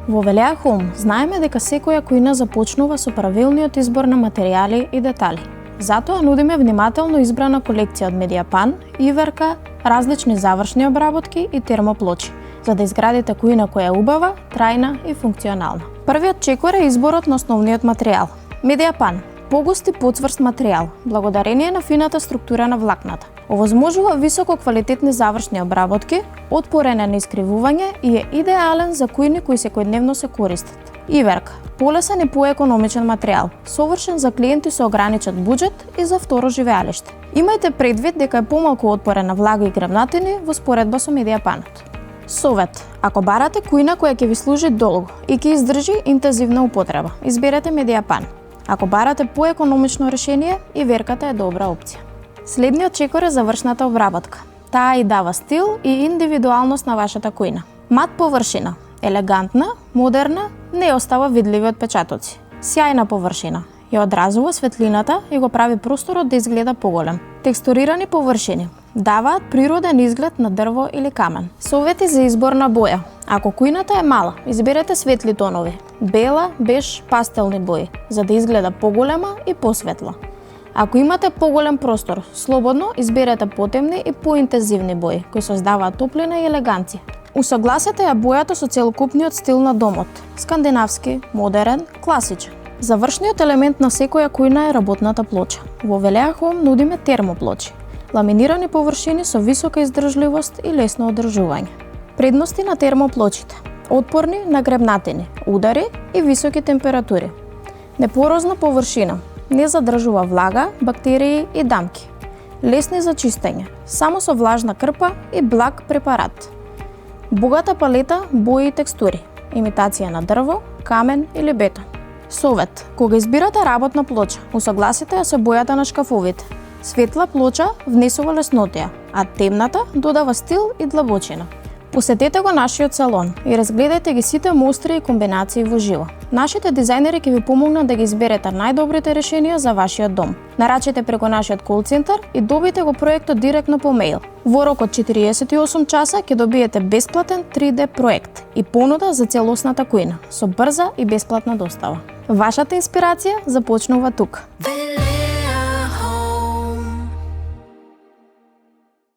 Во Велеа Home знаеме дека секоја кујна започнува со правилниот избор на материјали и детали. Затоа нудиме внимателно избрана колекција од медијапан, иверка, различни завршни обработки и термоплочи, за да изградите кујна која е убава, трајна и функционална. Првиот чекор е изборот на основниот материјал. Медијапан – погуст и поцврст материјал, благодарение на фината структура на влакната. Овозможува високо квалитетни завршни обработки, отпорен на искривување и е идеален за кујни кои секојдневно се користат. Иверка – полесен и поекономичен материјал, совршен за клиенти со ограничен буџет и за второ живеалиште. Имајте предвид дека е помалку отпорен на влага и гребнатини во споредба со медијапанот. Совет: ако барате кујна која ќе ви служи долго и ќе издржи интензивна употреба, изберете медијапан. Ако барате поекономично решение, иверката е добра опција. Следниот чекор е завршната обработка. Таа и дава стил и индивидуалност на вашата кујна. Мат површина, елегантна, модерна, не остава видливи отпечатоци. Сјајна површина, ја одразува светлината и го прави просторот да изгледа поголем. Текстурирани површини даваат природен изглед на дрво или камен. Совети за избор на боја. Ако кујната е мала, изберете светли тонови, бела, беж, пастелни бои, за да изгледа поголема и посветла. Ако имате поголем простор, слободно изберете потемни и поинтензивни бои, кои создаваат топлина и елеганција. Усогласете ја бојата со целокупниот стил на домот – скандинавски, модерен, класичен. Завршниот елемент на секоја кујна е работната плоча. Во Велеа Home нудиме термоплочи, ламинирани површини со висока издржливост и лесно одржување. Предности на термоплочите: отпорни на гребнатини, удари и високи температури. Непорозна површина, не задржува влага, бактерии и дамки. Лесни за чистење, само со влажна крпа и благ препарат. Богата палета бои и текстури, имитација на дрво, камен или бетон. Совет: кога избирате работна плоча, усогласите ја со бојата на шкафовите. Светла плоча внесува леснотија, а темната додава стил и длабочина. Посетете го нашиот салон и разгледајте ги сите мостри и комбинации во живо. Нашите дизајнери ќе ви помогнат да ги изберете најдобрите решенија за вашиот дом. Нарачете преку нашиот кол центар и добите го проектот директно по мејл. Во рок од 48 часа ќе добиете бесплатен 3D проект и понуда за целосната кујна со брза и бесплатна достава. Вашата инспирација започнува тука.